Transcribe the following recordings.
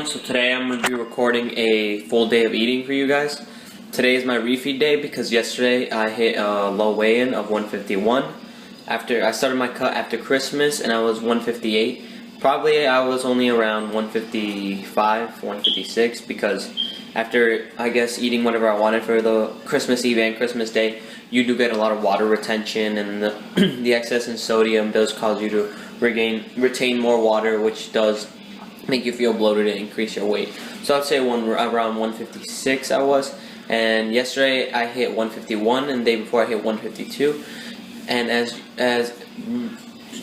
everyone, so today I'm going to be recording a full day of eating for you guys. Today is my refeed day because yesterday I hit a low weigh-in of 151. I started my cut after Christmas and I was 158. Probably I was only around 155, 156 because after, I guess, eating whatever I wanted for the Christmas Eve and Christmas Day, you do get a lot of water retention, and the excess in sodium does cause you to retain more water, which does make you feel bloated and increase your weight. So I'd say around 156 I was, and yesterday I hit 151, and the day before I hit 152. And as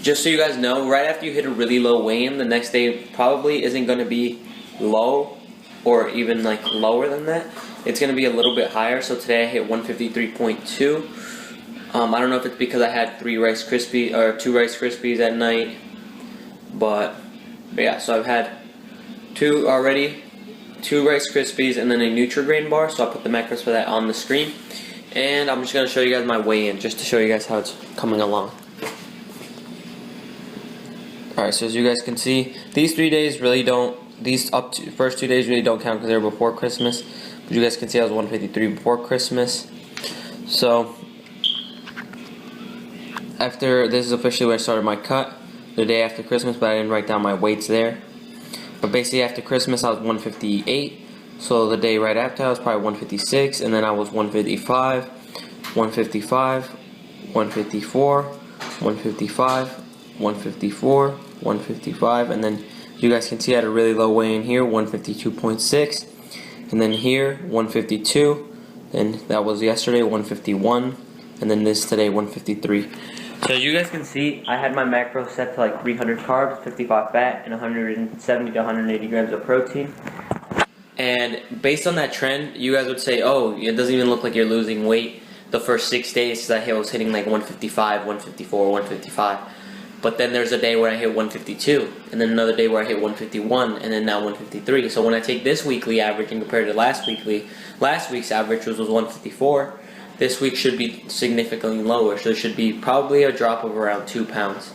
just so you guys know, right after you hit a really low weigh-in, the next day probably isn't going to be low or even like lower than that. It's going to be a little bit higher. So today I hit 153.2. I don't know if it's because I had 2 Rice Krispies at night, but yeah, so I've had 2 already, 2 Rice Krispies, and then a Nutri-Grain bar. So I'll put the macros for that on the screen, and I'm just going to show you guys my weigh-in just to show you guys how it's coming along. Alright, so as you guys can see, these 3 days really don't, first 2 days really don't count because they were before Christmas. But you guys can see I was 153 before Christmas. So after, this is officially where I started my cut, the day after Christmas, but I didn't write down my weights there. But basically after Christmas I was 158, so the day right after I was probably 156, and then I was 155, 155, 154, 155, 154, 155, and then you guys can see I had a really low weigh-in here, 152.6, and then here 152, and that was yesterday 151, and then this today 153. So as you guys can see, I had my macros set to like 300 carbs, 55 fat, and 170 to 180 grams of protein. And based on that trend, you guys would say, oh, it doesn't even look like you're losing weight the first 6 days, because I was hitting like 155, 154, 155. But then there's a day where I hit 152, and then another day where I hit 151, and then now 153. So when I take this weekly average and compare it to last week's average, which was 154, this week should be significantly lower. So there should be probably a drop of around 2 pounds.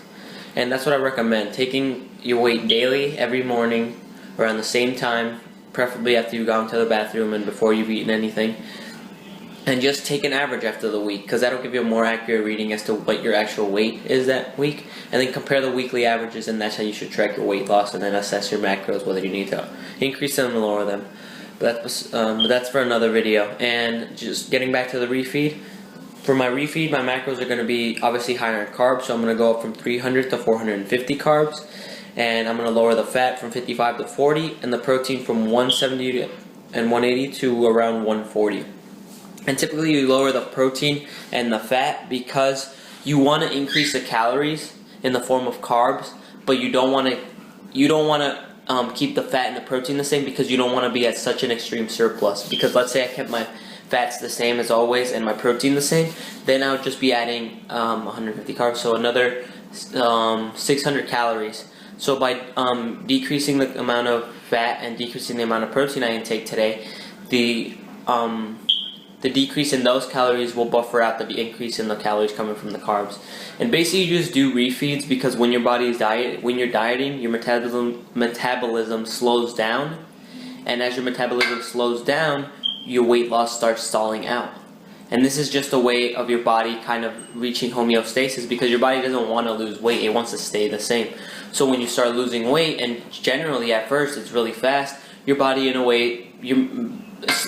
And that's what I recommend, taking your weight daily, every morning, around the same time, preferably after you've gone to the bathroom and before you've eaten anything. And just take an average after the week, because that'll give you a more accurate reading as to what your actual weight is that week. And then compare the weekly averages, and that's how you should track your weight loss, and then assess your macros, whether you need to increase them or lower them. But that's for another video. And just getting back to the refeed, for my refeed, my macros are going to be obviously higher in carbs, so I'm going to go up from 300 to 450 carbs. And I'm going to lower the fat from 55 to 40, and the protein from 170 and 180 to around 140. And typically you lower the protein and the fat because you want to increase the calories in the form of carbs, but you don't want to keep the fat and the protein the same, because you don't want to be at such an extreme surplus. Because let's say I kept my fats the same as always and my protein the same, then I would just be adding 150 carbs, so another 600 calories. So by decreasing the amount of fat and decreasing the amount of protein I intake today, the decrease in those calories will buffer out the increase in the calories coming from the carbs. And basically you just do refeeds because when your body's when you're dieting, your metabolism slows down, and as your metabolism slows down, your weight loss starts stalling out. And this is just a way of your body kind of reaching homeostasis, because your body doesn't want to lose weight, it wants to stay the same. So when you start losing weight, and generally at first it's really fast, your body in a way,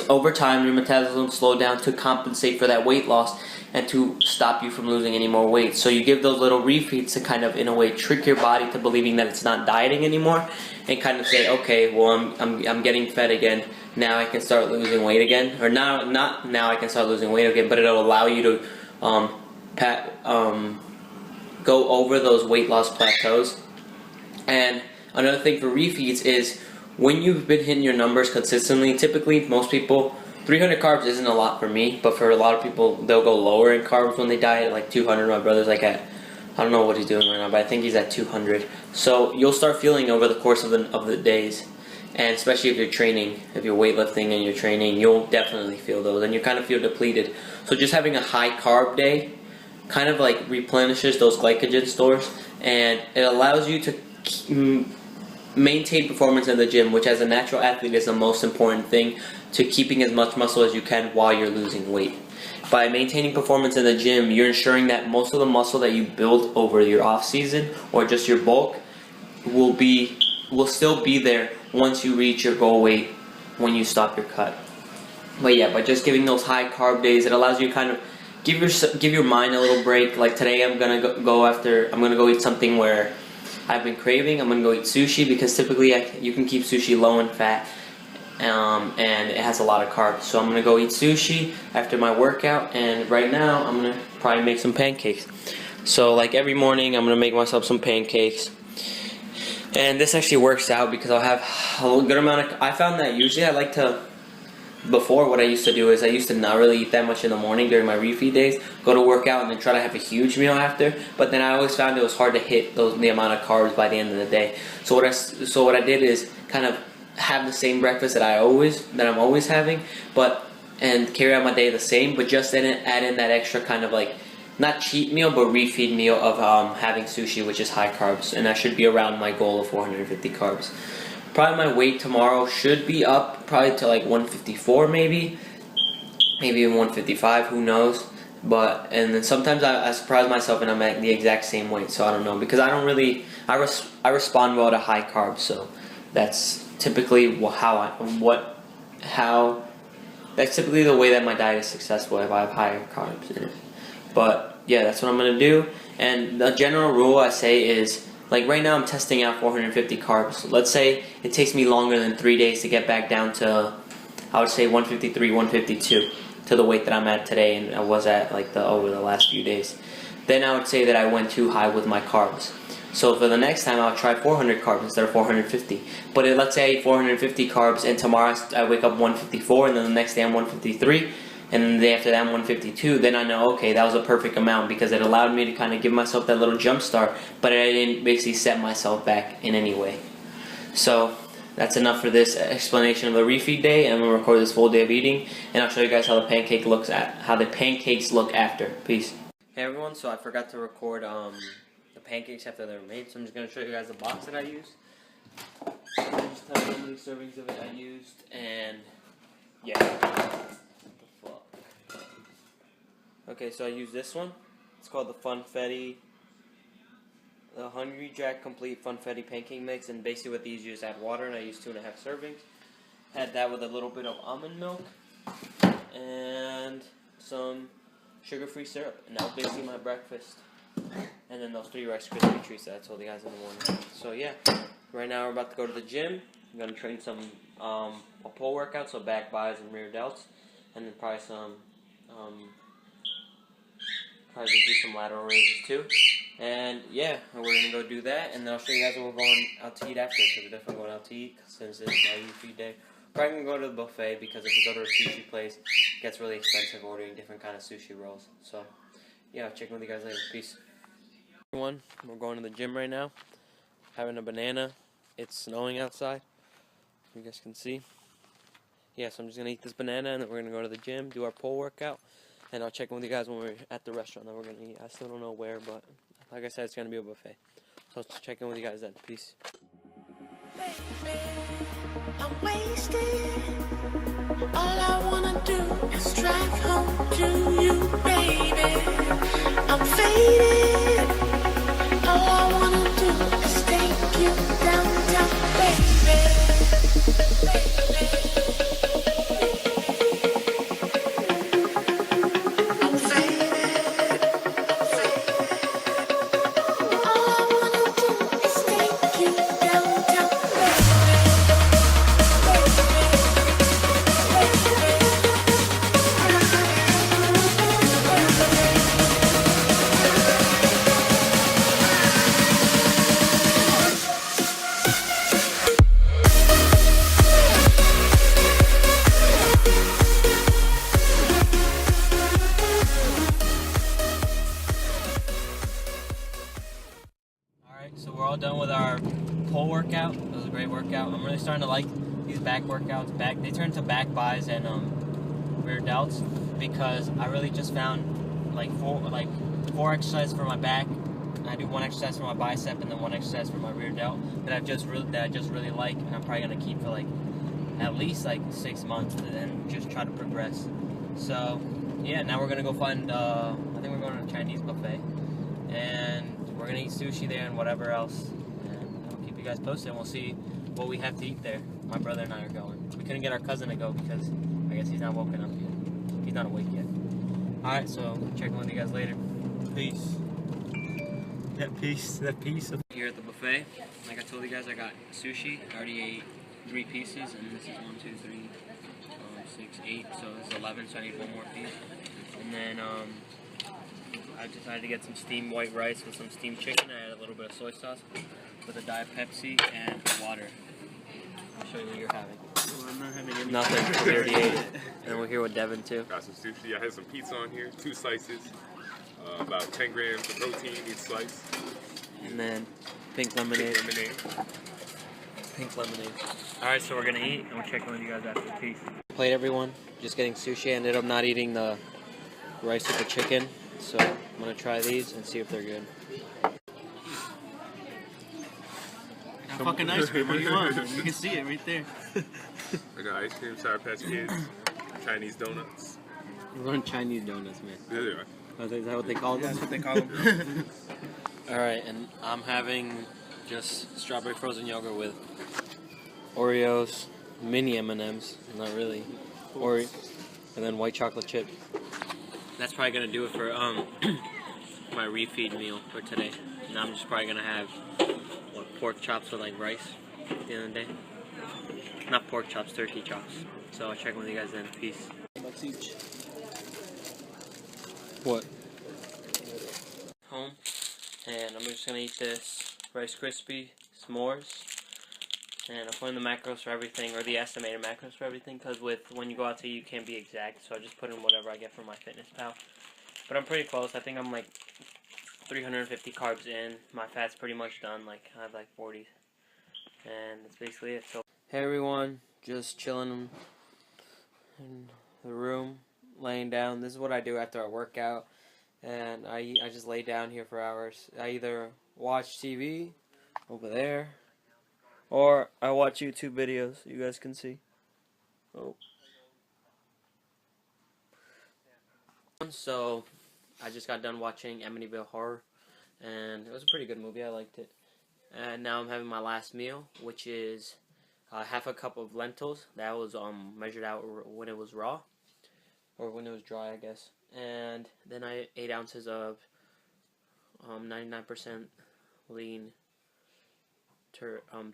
over time your metabolism slow down to compensate for that weight loss and to stop you from losing any more weight. So you give those little refeeds to kind of in a way trick your body to believing that it's not dieting anymore, and kind of say, okay, well I'm getting fed again, now I can start losing weight again, or not now I can start losing weight again, but it'll allow you to go over those weight loss plateaus. And another thing for refeeds is, when you've been hitting your numbers consistently, typically most people, 300 carbs isn't a lot for me, but for a lot of people, they'll go lower in carbs when they diet, like 200. My brother's like at, I don't know what he's doing right now, but I think he's at 200. So you'll start feeling over the course of the days, and especially if you're training, if you're weightlifting and you're training, you'll definitely feel those, and you kind of feel depleted. So just having a high carb day kind of like replenishes those glycogen stores, and it allows you to maintain performance in the gym, which as a natural athlete is the most important thing to keeping as much muscle as you can while you're losing weight. By maintaining performance in the gym, you're ensuring that most of the muscle that you build over your off season or just your bulk will still be there once you reach your goal weight when you stop your cut. But yeah, by just giving those high carb days, it allows you to kind of give your mind a little break. Like today, I'm gonna go eat something where I've been craving. I'm gonna go eat sushi because typically you can keep sushi low in fat. And it has a lot of carbs. So I'm going to go eat sushi after my workout, and right now I'm going to probably make some pancakes. So like every morning I'm going to make myself some pancakes. And this actually works out because I'll have a good amount of, I found that usually before what I used to do is I used to not really eat that much in the morning during my refeed days, go to workout and then try to have a huge meal after, but then I always found it was hard to hit the amount of carbs by the end of the day. So what I did is kind of have the same breakfast that I'm always having, and carry out my day the same, but just add in that extra kind of like not cheat meal but refeed meal of having sushi, which is high carbs, and I should be around my goal of 450 carbs. Probably my weight tomorrow should be up probably to like 154 maybe even 155, who knows. And then sometimes I surprise myself and I'm at the exact same weight, so I don't know, because I respond well to high carbs, so that's typically that's typically the way that my diet is successful if I have higher carbs in it. But yeah, that's what I'm gonna do. And the general rule I say is, like right now I'm testing out 450 carbs. Let's say it takes me longer than 3 days to get back down to, I would say 153, 152 to the weight that I'm at today and I was at like over the last few days. Then I would say that I went too high with my carbs. So for the next time, I'll try 400 carbs instead of 450. But let's say I eat 450 carbs, and tomorrow I wake up 154, and then the next day I'm 153, and then the day after that I'm 152. Then I know, okay, that was a perfect amount because it allowed me to kind of give myself that little jump start, but I didn't basically set myself back in any way. So that's enough for this explanation of the refeed day, and I'm gonna record this full day of eating, and I'll show you guys how the pancakes look after. Peace. Hey everyone, so I forgot to record the pancakes after they were made, so I'm just going to show you guys the box that I used. Just tell you how many servings of it I used, and yeah. What the fuck? Okay, so I used this one. It's called the Funfetti, the Hungry Jack Complete Funfetti Pancake Mix, and basically what these use, add water, and I used 2.5 servings. Had that with a little bit of almond milk, and some sugar-free syrup, and that was basically my breakfast. And then those 3 Rice Krispie treats that I told you guys in the morning. So yeah, right now we're about to go to the gym. I'm gonna train some a pull workout, so back, buys, and rear delts, and then probably just do some lateral raises too. And yeah, we're gonna go do that, and then I'll show you guys what we're going out to eat after. So we're definitely going out to eat since it's my refeed day. Probably gonna go to the buffet because if we go to a sushi place, it gets really expensive ordering different kind of sushi rolls. So yeah, I'll check in with you guys later. Peace. Everyone, we're going to the gym right now. Having a banana. It's snowing outside. You guys can see. Yeah, so I'm just gonna eat this banana and then we're gonna go to the gym, do our pull workout, and I'll check in with you guys when we're at the restaurant that we're gonna eat. I still don't know where, but like I said, it's gonna be a buffet. So I'll check in with you guys then. Peace. Baby, I'm wasted. All I wanna do is drive home to you, baby. I'm faded. All I wanna do is take you downtown, baby. I'm faded. All I wanna do is take you downtown, So we're all done with our pull workout. It was a great workout. I'm really starting to like these back workouts. They turn to back buys and rear delts because I really just found like four exercises for my back I do one exercise for my bicep and then one exercise for my rear delt that I just really like, and I'm probably gonna keep for like at least like 6 months and then just try to progress. So yeah, now we're gonna go find. I think we're going to a Chinese buffet, and we're gonna eat sushi there and whatever else. And I'll keep you guys posted, and we'll see what we have to eat there. My brother and I are going. We couldn't get our cousin to go because I guess he's not woken up yet. He's not awake yet. Alright, so check in with you guys later. Peace. That piece of here at the buffet. Like I told you guys, I got sushi. I already ate 3 pieces, and this is 1, 2, 3, 4, 6, 8. So this is 11. So I need 1 more piece. And then I decided to get some steamed white rice with some steamed chicken. I added a little bit of soy sauce with a Diet Pepsi and water. I'll show you what you're having. Well, I'm not having anything. Nothing. We already ate it. And we're here with Devin too. Got some sushi. I had some pizza on here, 2 slices, about 10 grams of protein each slice. And then pink lemonade. Pink lemonade. Alright, so we're gonna eat and we'll check in with you guys after. Peace. Plate everyone. Just getting sushi. I ended up not eating the rice with the chicken. So I'm gonna try these and see if they're good. Fucking ice cream. What do you want? You can see it right there. I got ice cream, Sour Patch Kids, Chinese donuts. We're going Chinese donuts, man. Yeah, they are. Oh, is that what they call them? That's what they call them. Alright, and I'm having just strawberry frozen yogurt with Oreos, mini M&Ms, not really, and then white chocolate chip. That's probably gonna do it for my refeed meal for today. And I'm just probably gonna have pork chops with like rice at the end of the day. Not pork chops, turkey chops. So I'll check with you guys then. Peace. $1 each. What? Home. And I'm just gonna eat this Rice Krispie s'mores. And I'll put in the macros for everything, or the estimated macros for everything, because when you go out to eat, you can't be exact. So I just put in whatever I get from my fitness pal. But I'm pretty close. I think I'm like 350 carbs in. My fat's pretty much done. Like I have like 40, and that's basically it. So hey everyone, just chilling in the room, laying down. This is what I do after I work out, and I just lay down here for hours. I either watch TV over there, or I watch YouTube videos. You guys can see. Oh. So I just got done watching Amityville Horror, and it was a pretty good movie. I liked it. And now I'm having my last meal, which is half a cup of lentils. That was measured out when it was raw, or when it was dry, I guess. And then I 8 ounces of 99% lean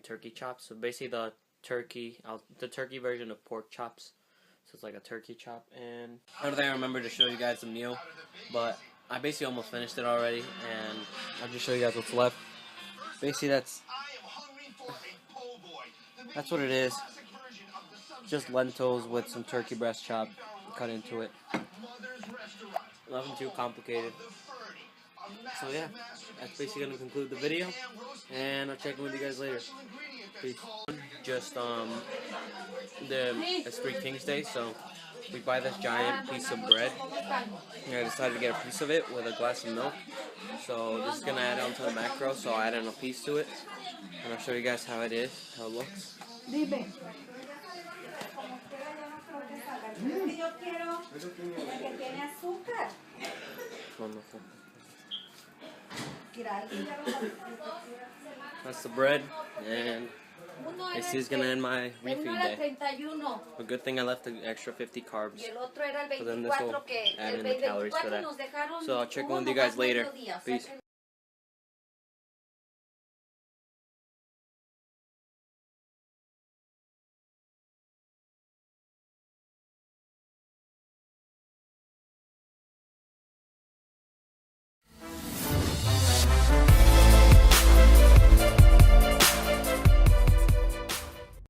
turkey chops. So basically the turkey version of pork chops. So it's like a turkey chop. And I don't think I remember to show you guys the meal, but I basically almost finished it already, and I'll just show you guys what's left. Basically that's what it is. Just lentils with some turkey breast chop cut into it. Nothing too complicated. So yeah, that's basically going to conclude the video, and I'll check in with you guys later. Peace. Just it's 3 Kings Day, so we buy this giant piece of bread, and I decided to get a piece of it with a glass of milk. So this is going to add on to the macro, so I added a piece to it, and I'll show you guys how it is, how it looks. Wonderful. That's the bread, and this is gonna end my refeed day. A good thing I left the extra 50 carbs, so then this will add in the calories for that. So I'll check in with you guys later. Peace.